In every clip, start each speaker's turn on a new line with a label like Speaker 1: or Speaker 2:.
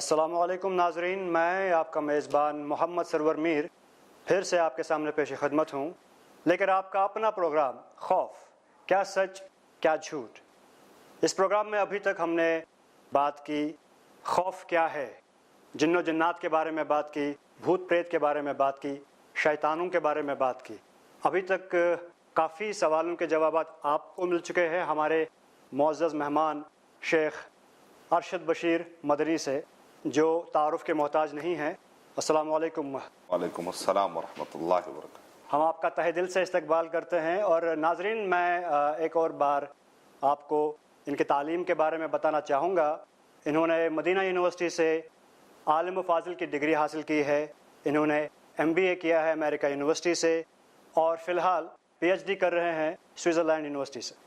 Speaker 1: السلام علیکم ناظرین، میں آپ کا میزبان محمد سرور میر پھر سے آپ کے سامنے پیش خدمت ہوں، لیکن آپ کا اپنا پروگرام خوف، کیا سچ کیا جھوٹ۔ اس پروگرام میں ابھی تک ہم نے بات کی خوف کیا ہے، جن و جنات کے بارے میں بات کی، بھوت پریت کے بارے میں بات کی، شیطانوں کے بارے میں بات کی۔ ابھی تک کافی سوالوں کے جوابات آپ کو مل چکے ہیں ہمارے معزز مہمان شیخ ارشد بشیر مدنی سے، جو تعارف کے محتاج نہیں ہیں۔ السلام علیکم۔
Speaker 2: وعلیکم السلام ورحمۃ اللہ وبرکاتہ۔
Speaker 1: ہم آپ کا تہہ دل سے استقبال کرتے ہیں، اور ناظرین میں ایک اور بار آپ کو ان کی تعلیم کے بارے میں بتانا چاہوں گا۔ انہوں نے مدینہ یونیورسٹی سے عالم و فاضل کی ڈگری حاصل کی ہے، انہوں نے MBA کیا ہے امریکہ یونیورسٹی سے، اور فی الحال PhD کر رہے ہیں سوئٹزرلینڈ یونیورسٹی سے۔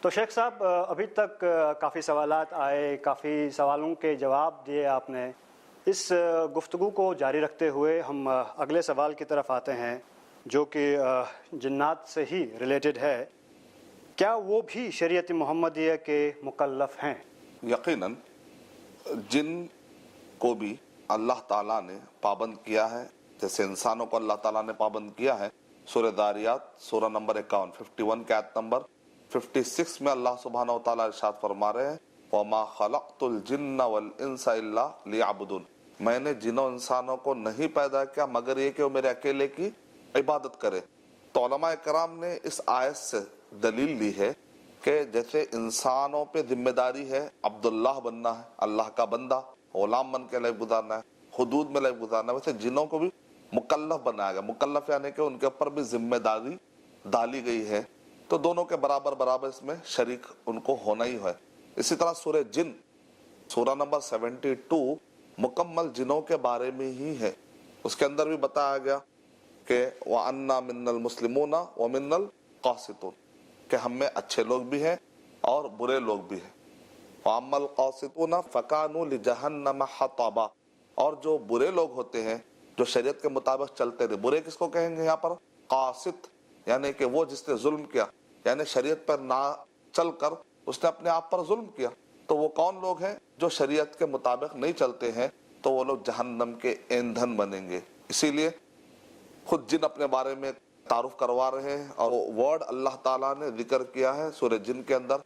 Speaker 1: تو شیخ صاحب، ابھی تک کافی سوالات آئے، کافی سوالوں کے جواب دیے آپ نے۔ اس گفتگو کو جاری رکھتے ہوئے ہم اگلے سوال کی طرف آتے ہیں، جو کہ جنات سے ہی ریلیٹڈ ہے۔ کیا وہ بھی شریعت محمدیہ کے مکلف ہیں؟
Speaker 2: یقیناً جن کو بھی اللہ تعالیٰ نے پابند کیا ہے، جیسے انسانوں کو اللہ تعالیٰ نے پابند کیا ہے۔ سورہ داریات سورہ نمبر 51 کے آیت نمبر 56 میں اللہ سبحانہ و تعالیٰ ارشاد فرما رہے ہیں، وَمَا خَلَقْتُ الْجِنَّ وَالْإِنسَ إِلَّا لِيَعْبُدُونَ، میں نے جنوں انسانوں کو نہیں پیدا کیا مگر یہ کہ وہ میرے اکیلے کی عبادت کرے۔ تو علماء کرام نے اس آیت سے دلیل لی ہے کہ جیسے انسانوں پہ ذمہ داری ہے عبداللہ بننا ہے، اللہ کا بندہ، غلام بن کے لائف گزارنا ہے، حدود میں لائف گزارنا ہے، ویسے جنوں کو بھی مکلف بنایا گیا۔ مکلف یعنی کہ ان کے اوپر بھی ذمہ داری ڈالی گئی ہے، تو دونوں کے برابر اس میں شریک ان کو ہونا ہی ہے۔ اسی طرح سورہ جن سورہ نمبر 72 مکمل جنوں کے بارے میں ہی ہے۔ اس کے اندر بھی بتایا گیا کہ وَأَنَّا مِنَّ الْمُسْلِمُونَ وَمِنَّ الْقَاسِطُونَ، کہ ہم میں اچھے لوگ بھی ہیں اور برے لوگ بھی ہیں۔ وَأَمَّا الْقَاسِطُونَ فَكَانُوا لِجَهَنَّمَ حَطَبًا، اور جو برے لوگ ہوتے ہیں جو شریعت کے مطابق چلتے تھے، برے کس کو کہیں گے یہاں پر؟ قاسط، یعنی کہ وہ جس نے ظلم کیا، یعنی شریعت پر نہ چل کر اس نے اپنے آپ پر ظلم کیا۔ تو وہ کون لوگ ہیں؟ جو شریعت کے مطابق نہیں چلتے ہیں، تو وہ لوگ جہنم کے ایندھن بنیں گے۔ اسی لیے خود جن اپنے بارے میں تعارف کروا رہے ہیں، اور وہ ورڈ اللہ تعالیٰ نے ذکر کیا ہے سورہ جن کے اندر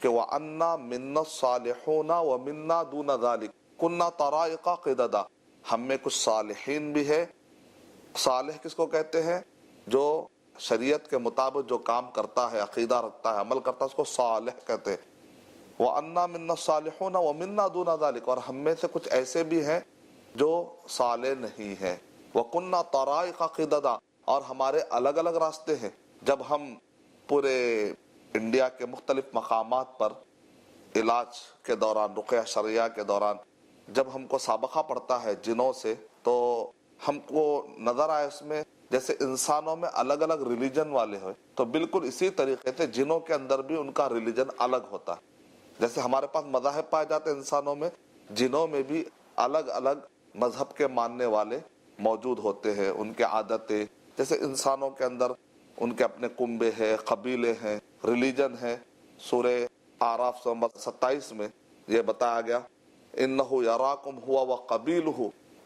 Speaker 2: کہ وَأَنَّا مِنَّا الصَّالِحُونَ وَمِنَّا دُونَ ذَلِكَ كُنَّا طَرَائِقَ قِدَدًا، ہم میں کچھ صالحین بھی ہے۔ صالح کس کو کہتے ہیں؟ جو شریعت کے مطابق جو کام کرتا ہے، عقیدہ رکھتا ہے، عمل کرتا ہے، اس کو صالح کہتے ہیں۔ وَأَنَّا مِنَّا الصَّالِحُونَ وَمِنَّا دُونَ ذَلِكَ، اور ہم میں سے کچھ ایسے بھی ہیں جو صالح نہیں ہیں۔ وَكُنَّا طَرَائِقَ قِدَدًا، اور ہمارے الگ الگ راستے ہیں۔ جب ہم پورے انڈیا کے مختلف مقامات پر علاج کے دوران، رقیہ شرعیہ کے دوران جب ہم کو سابقہ پڑتا ہے جنوں سے، تو ہم کو نظر آئے اس میں جیسے انسانوں میں الگ الگ ریلیجن والے ہوئے، تو بالکل اسی طریقے سے جنوں کے اندر بھی ان کا ریلیجن الگ ہوتا ہے۔ جیسے ہمارے پاس مذاہب پائے جاتے ہیں انسانوں میں، جنوں میں بھی الگ الگ مذہب کے ماننے والے موجود ہوتے ہیں، ان کے عادتیں، جیسے انسانوں کے اندر ان کے اپنے کنبے ہیں، قبیلے ہیں، ریلیجن ہیں۔ سورہ اعراف نمبر 27 میں یہ بتایا گیا، اِنَّهُ يَرَاكُمْ هُوَ وَقَبِيلُهُ،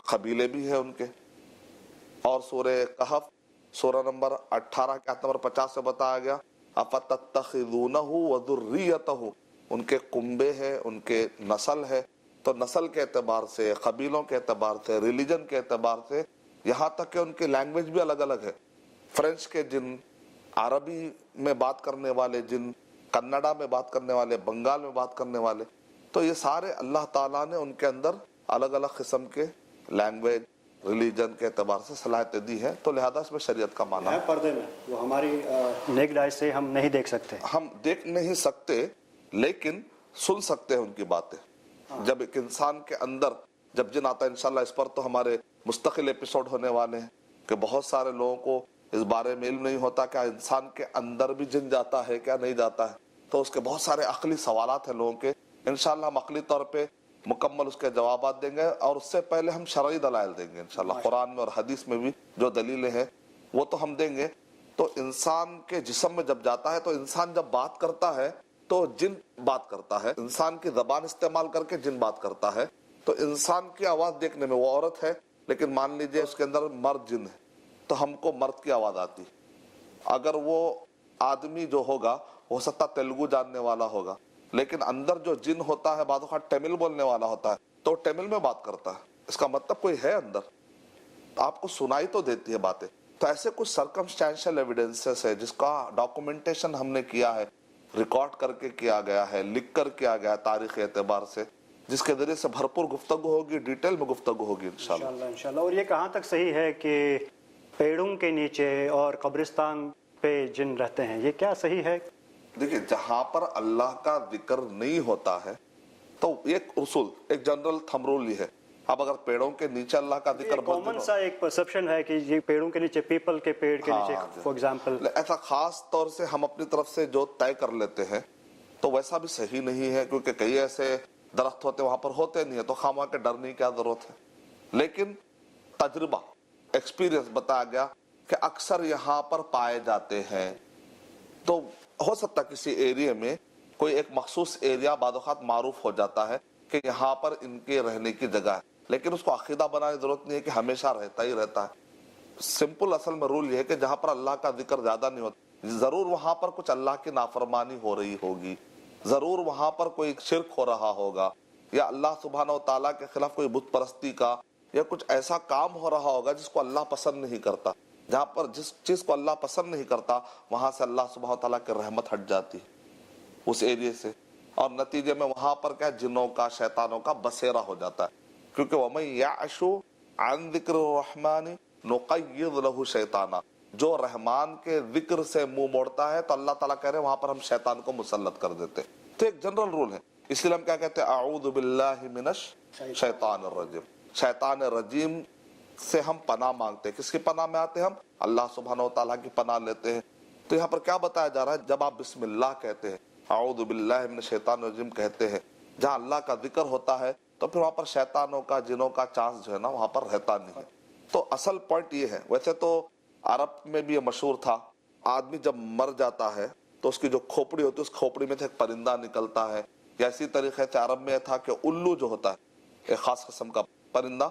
Speaker 2: قبیلے بھی ہیں ان کے۔ اور سورہ کہف سورہ نمبر 18 کے آیت نمبر 50 سے بتایا گیا، أَفَتَتَّخِذُونَهُ وَذُرِّيَّتَهُ، ان کے کنبے ہیں، ان کے نسل ہے۔ تو نسل کے اعتبار سے، قبیلوں کے اعتبار سے، ریلیجن کے اعتبار سے، یہاں تک کہ ان کی لینگویج بھی الگ الگ ہے۔ فرینچ کے جن، عربی میں بات کرنے والے جن، کنڈا میں بات کرنے والے، بنگال میں بات کرنے والے، تو یہ سارے اللہ تعالیٰ نے ان کے اندر الگ الگ قسم کے لینگویج، ریلیجن کے اعتبار سے صلاحیتیں دی ہیں، تو لہذا اس میں شریعت کا معنی ہے
Speaker 1: پردے میں وہ ہماری نیکڈ آئی سے ہم نہیں دیکھ سکتے،
Speaker 2: ہم دیکھ نہیں سکتے، لیکن سن سکتے ہیں ان کی باتیں۔ جب ایک انسان کے اندر جب جن آتا ہے، انشاءاللہ اس پر تو ہمارے مستقل ایپیسوڈ ہونے والے ہیں، کہ بہت سارے لوگوں کو اس بارے میں علم نہیں ہوتا کہ انسان کے اندر بھی جن جاتا ہے کیا نہیں جاتا ہے، تو اس کے بہت سارے عقلی سوالات ہیں لوگوں کے۔ انشاءاللہ ہم عقلی طور پہ مکمل اس کے جوابات دیں گے، اور اس سے پہلے ہم شرعی دلائل دیں گے انشاءاللہ، قرآن میں اور حدیث میں بھی جو دلیلیں ہیں وہ تو ہم دیں گے۔ تو انسان کے جسم میں جب جاتا ہے، تو انسان جب بات کرتا ہے تو جن بات کرتا ہے، انسان کی زبان استعمال کر کے جن بات کرتا ہے، تو انسان کی آواز دیکھنے میں وہ عورت ہے، لیکن مان لیجئے اس کے اندر مرد جن ہے، تو ہم کو مرد کی آواز آتی. اگر وہ آدمی جو ہوگا ہو سکتا تیلگو جاننے والا ہوگا، لیکن اندر جو جن ہوتا ہے بعض اوقات ٹیمل بولنے والا ہوتا ہے، تو ٹیمل میں بات کرتا ہے. اس کا مطلب کوئی ہے اندر، آپ کو سنائی تو دیتی ہے باتیں. تو ایسے کچھ سرکمسٹینشل ایویڈنسز ہے جس کا ڈاکومنٹیشن ہم نے کیا ہے، ریکارڈ کر کے کیا گیا ہے، لکھ کر کیا گیا ہے تاریخی اعتبار سے، جس کے ذریعے سے بھرپور گفتگو ہوگی، ڈیٹیل میں گفتگو ہوگی انشاءاللہ.
Speaker 1: انشاءاللہ. اور یہ کہاں تک صحیح ہے کہ پیڑوں کے نیچے اور قبرستان پہ جن رہتے ہیں، یہ کیا صحیح ہے؟
Speaker 2: دیکھیں، جہاں پر اللہ کا ذکر نہیں ہوتا ہے تو ایک اصول، ایک جنرل تھم رول یہ ہے. اب اگر پیڑوں کے نیچے اللہ کا ذکر
Speaker 1: کامن سا ایک پرسپشن ہے کہ یہ پیڑوں کے نیچے، پیپل کے پیڑ کے نیچے فار ایگزامپل،
Speaker 2: ایسا خاص طور سے ہم اپنی طرف سے جو طے کر لیتے ہیں تو ویسا بھی صحیح نہیں ہے، کیونکہ کئی ایسے درخت ہوتے وہاں پر ہوتے نہیں ہیں، تو خواہ کے ڈرنے کی کیا ضرورت ہے. لیکن تجربہ، ایکسپیرینس بتایا گیا کہ اکثر یہاں پر پائے جاتے ہیں. تو ہو سکتا کسی ایریے میں کوئی ایک مخصوص ایریا بعض اوقات معروف ہو جاتا ہے کہ یہاں پر ان کے رہنے کی جگہ ہے، لیکن اس کو عقیدہ بنانے کی ضرورت نہیں ہے کہ ہمیشہ رہتا ہی رہتا ہے. سمپل اصل میں رول یہ ہے کہ جہاں پر اللہ کا ذکر زیادہ نہیں ہوتا، ضرور وہاں پر کچھ اللہ کی نافرمانی ہو رہی ہوگی، ضرور وہاں پر کوئی شرک ہو رہا ہوگا، یا اللہ سبحانہ و تعالیٰ کے خلاف کوئی بت پرستی کا یا کچھ ایسا کام ہو رہا ہوگا جس کو اللہ پسند نہیں کرتا. جہاں پر جس چیز کو اللہ پسند نہیں کرتا وہاں سے اللہ سبحانہ و تعالیٰ کی رحمت ہٹ جاتی ہے اس ایریے سے، اور نتیجے میں وہاں پر کیا جنوں کا، شیطانوں کا بسیرا ہو جاتا ہے. کیونکہ وَمَن يَعْشُ عَن ذِكْرِ الرَّحْمَنِ نُقَيِّضْ لَهُ شَيْطَانًا، جو رحمان کے ذکر سے منہ موڑتا ہے تو اللہ تعالیٰ کہہ رہے ہیں وہاں پر ہم شیطان کو مسلط کر دیتے. تو ایک جنرل رول ہے. اس لیے ہم کیا کہتے ہیں، اعوذ باللہ من الشیطان الرجیم، شیطان رجیم سے ہم پناہ مانگتے ہیں. کس کی پناہ میں آتے ہیں ہم؟ اللہ سبحانہ و تعالیٰ کی پناہ لیتے ہیں. تو یہاں پر کیا بتایا جا رہا ہے، جب آپ بسم اللہ کہتے ہیں، اعوذ باللہ من الشیطان الرجیم کہتے ہیں، جہاں اللہ کا ذکر ہوتا ہے تو پھر وہاں پر شیطانوں کا، جنوں کا چانس جو ہے نا وہاں پر رہتا نہیں ہے. تو اصل پوائنٹ یہ ہے. ویسے تو عرب میں بھی یہ مشہور تھا، آدمی جب مر جاتا ہے تو اس کی جو کھوپڑی ہوتی ہے، اس کھوپڑی میں سے ایک پرندہ نکلتا ہے. یا اسی طریقے سے عرب میں تھا کہ الو جو ہوتا ہے ایک خاص قسم کا پرندہ،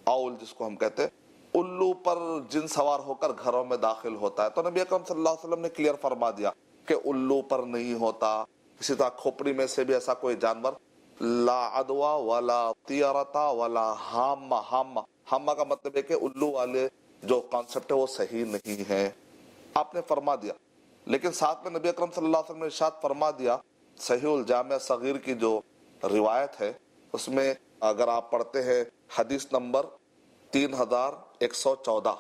Speaker 2: آؤل جس کو ہم کہتے ہیں، الو پر جن سوار ہو کر گھروں میں داخل ہوتا ہے. تو نبی اکرم صلی اللہ علیہ وسلم نے کلیئر فرما دیا کہ الو پر نہیں ہوتا. اسی طرح کھوپڑی میں سے بھی ایسا کوئی جانور، لا عدوا ولا طیرتا ولا ہامہ. ہامہ کا مطلب ہے کہ الو والے جو کانسیپٹ ہے وہ صحیح نہیں ہے، آپ نے فرما دیا. لیکن ساتھ میں نبی اکرم صلی اللہ علیہ وسلم نے ارشاد فرما دیا، صحیح الجامع صغیر کی جو روایت ہے اس میں اگر آپ پڑھتے ہیں حدیث نمبر 3114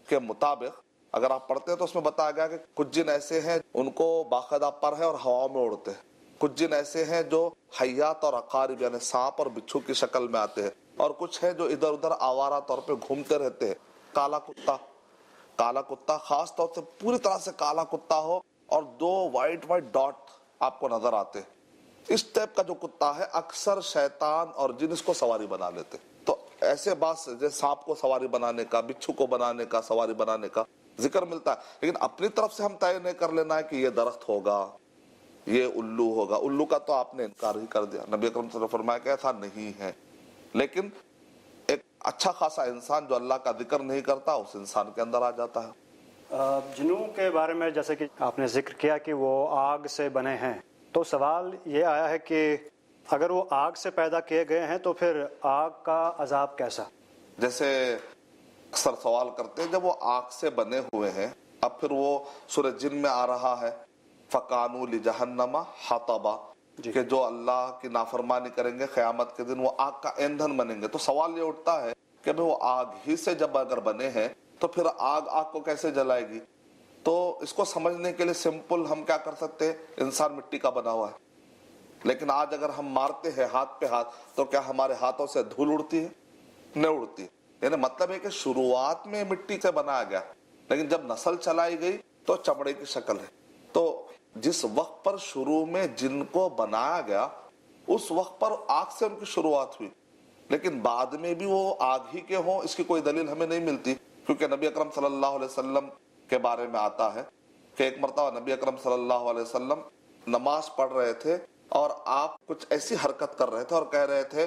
Speaker 2: کے مطابق اگر آپ پڑھتے ہیں تو اس میں بتایا گیا کہ کچھ جن ایسے ہیں ان کو باقاعدہ پر ہے اور ہواؤں میں اڑتے ہیں. کچھ جن ایسے ہیں جو حیات اور اقارب یعنی سانپ اور بچھو کی شکل میں آتے ہیں، اور کچھ ہیں جو ادھر ادھر آوارہ طور پہ گھومتے رہتے ہیں. کالا کتا خاص طور سے پوری طرح سے کالا کتا ہو اور 2 وائٹ ڈاٹ آپ کو نظر آتے. اس ٹائپ کا جو کتا ہے اکثر شیطان اور جن اس کو سواری بنا لیتے. تو ایسے بات جیسے سانپ کو سواری بنانے کا، بچھو کو بنانے کا، سواری بنانے کا ذکر ملتا ہے. لیکن اپنی طرف سے ہم طے نہیں کر لینا ہے کہ یہ درخت ہوگا، یہ الو ہوگا. الو کا تو آپ نے انکار ہی کر دیا. نبی اکرم صلی اللہ علیہ وسلم نے فرمایا کہ ایسا نہیں ہے. لیکن ایک اچھا خاصا انسان جو اللہ کا ذکر نہیں کرتا اس انسان کے اندر آ جاتا ہے.
Speaker 1: جنوں کے بارے میں جیسے کہ آپ نے ذکر کیا کہ وہ آگ سے بنے ہیں، تو سوال یہ آیا ہے کہ اگر وہ آگ سے پیدا کیے گئے ہیں تو پھر آگ کا عذاب کیسا؟
Speaker 2: جیسے اکثر سوال کرتے ہیں، جب وہ آگ سے بنے ہوئے ہیں، اب پھر وہ سورہ جن میں آ رہا ہے فَقَانُوا لِجَهَنَّمَ حَطَبًا، کہ جو اللہ کی نافرمانی کریں گے قیامت کے دن وہ آگ کا ایندھن بنیں گے. تو سوال یہ اٹھتا ہے کہ وہ آگ ہی سے جب اگر بنے ہیں تو پھر آگ کو کیسے جلائے گی؟ تو اس کو سمجھنے کے لیے سمپل ہم کیا کر سکتے ہیں، انسان مٹی کا بنا ہوا ہے، لیکن آج اگر ہم مارتے ہیں ہاتھ پہ ہاتھ تو کیا ہمارے ہاتھوں سے دھول اڑتی ہے؟ نہیں اڑتی. یعنی مطلب ہے کہ شروعات میں مٹی سے بنایا گیا، لیکن جب نسل چلائی گئی تو چمڑے کی شکل ہے. تو جس وقت پر شروع میں جن کو بنایا گیا اس وقت پر آگ سے ان کی شروعات ہوئی، لیکن بعد میں بھی وہ آگ ہی کے ہوں اس کی کوئی دلیل ہمیں نہیں ملتی. کیونکہ نبی اکرم صلی اللہ علیہ وسلم کے بارے میں آتا ہے کہ ایک مرتبہ نبی اکرم صلی اللہ علیہ وسلم نماز پڑھ رہے تھے اور آپ کچھ ایسی حرکت کر رہے تھے اور کہہ رہے تھے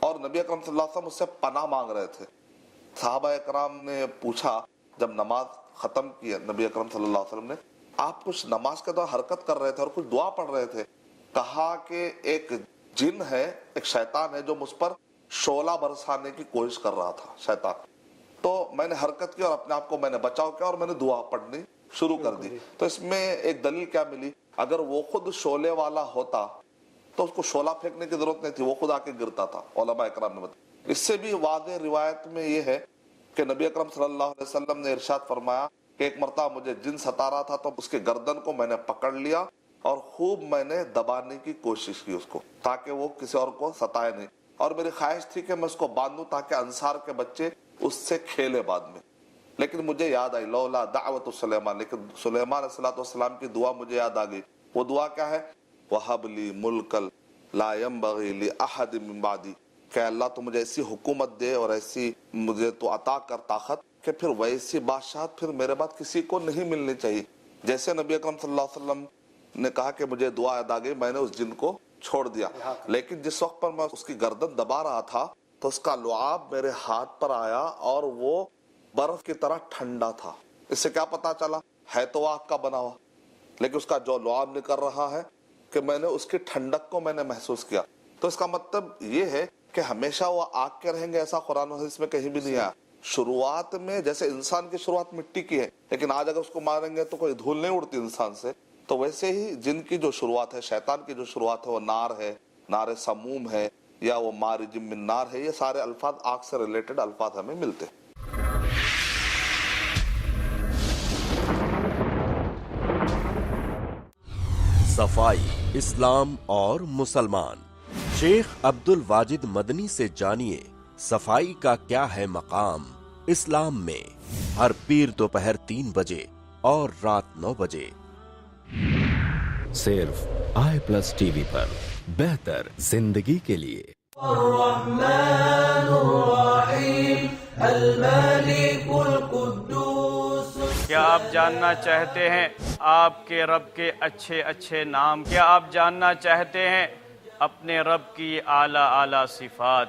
Speaker 2: اور نبی اکرم صلی اللہ علیہ وسلم اس سے پناہ مانگ رہے تھے. صحابہ اکرام نے پوچھا جب نماز ختم کی نبی اکرم صلی اللہ علیہ وسلم نے، آپ کچھ نماز کے دوران حرکت کر رہے تھے اور کچھ دعا پڑھ رہے تھے. کہا کہ ایک جن ہے، ایک شیطان ہے جو مجھ پر شعلہ برسانے کی کوشش کر رہا تھا شیطان. تو میں نے حرکت کی اور اپنے آپ کو میں نے بچاؤ کیا اور میں نے دعا پڑھنی شروع کر دی. تو اس میں ایک دلیل کیا ملی، اگر وہ خود شعلے والا ہوتا تو اس کو شعلہ پھینکنے کی ضرورت نہیں تھی، وہ خود آ کے گرتا تھا. علماء اکرام نے بتایا. اس سے بھی واضح روایت میں یہ ہے کہ نبی اکرم صلی اللہ علیہ وسلم نے ارشاد فرمایا کہ ایک مرتبہ مجھے جن ستا رہا تھا تو اس کے گردن کو میں نے پکڑ لیا اور خوب میں نے دبانے کی کوشش کی اس کو، تاکہ وہ کسی اور کو ستائے نہیں. اور میری خواہش تھی کہ میں اس کو باندھوں تاکہ انصار کے بچے اس سے کھیلے بعد میں. لیکن مجھے یاد آئی لولا دعوت سلیمان، لیکن سلیمان علیہ السلام کی دعا مجھے یاد آ گئی. وہ دعا کیا ہے؟ وَهَبْ لِي مُلْكًا لَا يَنبَغِي لِأَحَدٍ مِّن بَعْدِي، کہ اللہ تو مجھے ایسی حکومت دے اور ایسی مجھے تو عطا کر طاقت کہ پھر ویسی بادشاہت پھر میرے بعد کسی کو نہیں ملنی چاہیے. جیسے نبی اکرم صلی اللہ علیہ وسلم نے کہا کہ مجھے دعا یاد آ گئی، میں نے اس جن کو چھوڑ دیا. لیکن جس وقت پر میں اس کی گردن دبا رہا تھا تو اس کا لعاب میرے ہاتھ پر آیا اور وہ برف کی طرح ٹھنڈا تھا. اس سے کیا پتا چلا؟ ہے تو آگ کا بنا ہوا، لیکن اس کا جو لعاب نکل رہا ہے کہ میں نے اس کی ٹھنڈک کو میں نے محسوس کیا. تو اس کا مطلب یہ ہے کہ ہمیشہ وہ آگ کے رہیں گے ایسا قرآن و حدیث میں کہیں بھی نہیں آیا. شروعات میں جیسے انسان کی شروعات مٹی کی ہے، لیکن آج اگر اس کو ماریں گے تو کوئی دھول نہیں اڑتی انسان سے. تو ویسے ہی جن کی جو شروعات ہے، شیطان کی جو شروعات ہے، وہ نار ہے، نار سموم ہے، یا وہ مارج من نار ہے. یہ سارے الفاظ آگ سے ریلیٹڈ الفاظ ہمیں ملتے ہیں.
Speaker 3: صفائی، اسلام اور مسلمان. شیخ عبد الواجد مدنی سے جانیے صفائی کا کیا ہے مقام اسلام میں. ہر پیر دوپہر 3 بجے اور رات 9 بجے
Speaker 4: صرف i+ ٹی وی پر. بہتر زندگی کے لیے.
Speaker 5: الرحمن الرحیم الملک القدوس.
Speaker 6: کیا آپ جاننا چاہتے ہیں آپ کے رب کے اچھے اچھے نام؟ کیا آپ جاننا چاہتے ہیں اپنے رب کی اعلیٰ اعلیٰ صفات؟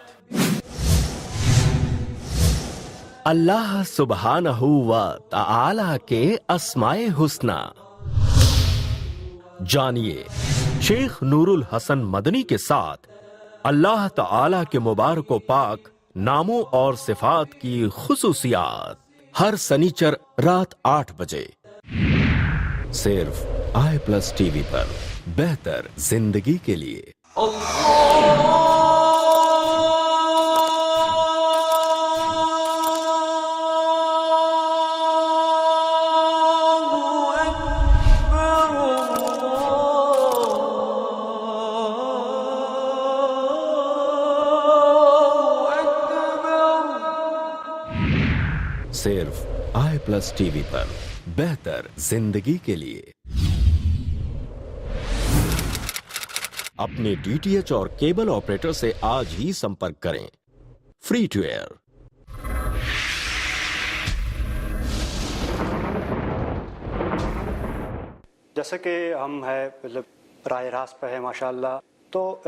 Speaker 4: اللہ سبحانہ و تعالی کے اسماء حسنی. جانیے شیخ نور الحسن مدنی کے ساتھ اللہ تعالی کے مبارک و پاک ناموں اور صفات کی خصوصیات. ہر سنیچر رات 8 بجے صرف i+ ٹی وی پر. بہتر زندگی کے لیے. صرف i+ ٹی وی پر. بہتر زندگی کے لیے. اپنے DTH اور کیبل آپریٹر سے آج ہی سمپرک کریں. Free to air.
Speaker 1: جیسے کہ ہم ہے مطلب راہ راست پہ ہے ماشاءاللہ، تو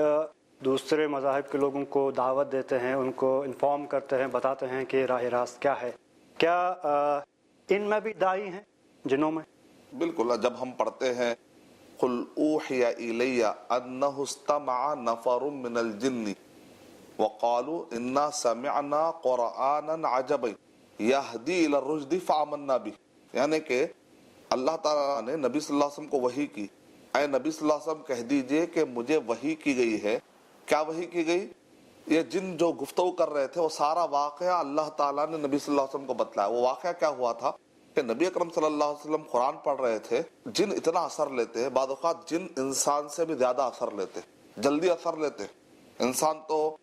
Speaker 1: دوسرے مذاہب کے لوگوں کو دعوت دیتے ہیں، ان کو انفارم کرتے ہیں، بتاتے ہیں کہ راہ راست کیا ہے. کیا ان میں بھی داعی ہیں جنوں میں؟
Speaker 2: بالکل. جب ہم پڑھتے ہیں قل اوحی الی انہ استمع نفر من الجن وقالوا انا سمعنا قرآنا عجبا یہدی الی الرشد فآمنا بہ، یعنی کہ اللہ تعالیٰ نے نبی صلی اللہ علیہ وسلم کو وحی کی. اے نبی صلی اللہ علیہ وسلم کہہ دیجئے کہ مجھے وحی کی گئی ہے. کیا وحی کی گئی؟ یہ جن جو گفتگو کر رہے تھے وہ سارا واقعہ اللہ تعالیٰ نے نبی صلی اللہ علیہ وسلم کو بتلایا. وہ واقعہ کیا ہوا تھا کہ نبی اکرم صلی اللہ علیہ وسلم قرآن پڑھ رہے تھے. جن اتنا اثر لیتے ہیں، بعض اوقات جن انسان سے بھی زیادہ اثر لیتے، جلدی اثر لیتے. انسان تو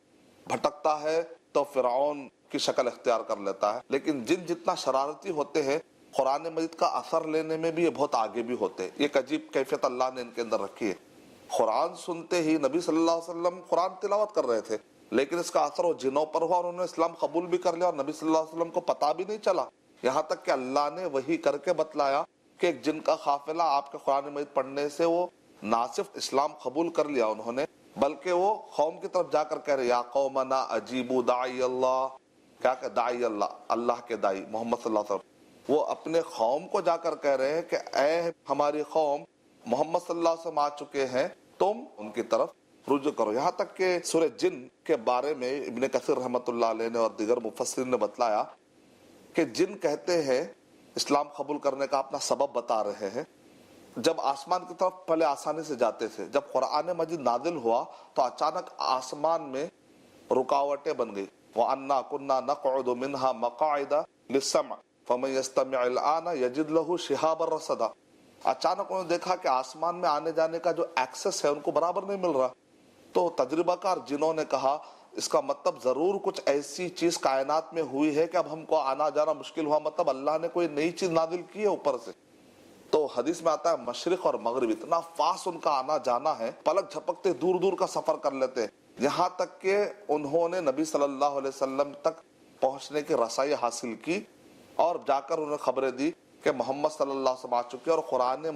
Speaker 2: بھٹکتا ہے تو فرعون کی شکل اختیار کر لیتا ہے، لیکن جن جتنا شرارتی ہوتے ہیں قرآن مجید کا اثر لینے میں بھی یہ بہت آگے بھی ہوتے ہیں. یہ ایک عجیب کیفیت اللہ نے ان کے اندر رکھی ہے. قرآن سنتے ہی نبی صلی اللہ علیہ وسلم قرآن تلاوت کر رہے تھے، لیکن اس کا اثر وہ جنوں پر ہوا اور انہوں نے اسلام قبول بھی کر لیا اور نبی صلی اللہ علیہ وسلم کو پتہ بھی نہیں چلا. یہاں تک کہ اللہ نے وحی کر کے بتلایا کہ ایک جن کا قافلہ آپ کے قرآن مجید پڑھنے سے وہ نہ صرف اسلام قبول کر لیا انہوں نے، بلکہ وہ قوم کی طرف جا کر کہہ رہے یا قومنا اجیبوا داعی اللہ. کیا کہ داعی اللہ، اللہ کے دائی محمد صلی اللہ علیہ وسلم، وہ اپنے قوم کو جا کر کہہ رہے ہیں کہ اے ہماری قوم، محمد صلی اللہ علیہ وسلم آ چکے ہیں، تم ان کی طرف رجوع کرو. یہاں تک کہ سورہ جن کے بارے میں ابن کثیر رحمۃ اللہ علیہ نے اور دیگر مفسرین نے بتلایا کہ جن کہتے ہیں اسلام قبول کرنے کا اپنا سبب بتا رہے ہیں. جب آسمان کی طرف پہلے آسانی سے جاتے تھے، جب قرآن مجید نازل ہوا تو اچانک آسمان میں رکاوٹیں بن گئی. وَأَنَّا كُنَّا نَقْعُدُ مِنْهَا مَقَاعِدَ لِلسَّمْعِ فَمَن يَسْتَمِعِ الْآنَ يَجِدْ لَهُ شِهَابًا رَصَدًا. اچانک انہوں نے دیکھا کہ آسمان میں آنے جانے کا جو ایکسس ہے ان کو برابر نہیں مل رہا. تو تجربہ کار جنہوں نے کہا اس کا مطلب ضرور کچھ ایسی چیز کائنات میں ہوئی ہے کہ اب ہم کو آنا جانا مشکل ہوا، مطلب اللہ نے کوئی نئی چیز نازل کی ہے اوپر سے. تو حدیث میں آتا ہے مشرق اور مغرب اتنا فاس ان کا آنا جانا ہے، پلک جھپکتے دور دور کا سفر کر لیتے، یہاں تک کہ انہوں نے نبی صلی اللہ علیہ وسلم تک پہنچنے کی رسائی حاصل کی اور جا کر انہیں خبریں دی کہ محمد صلی اللہ علیہ وسلم آ چکے اور قرآن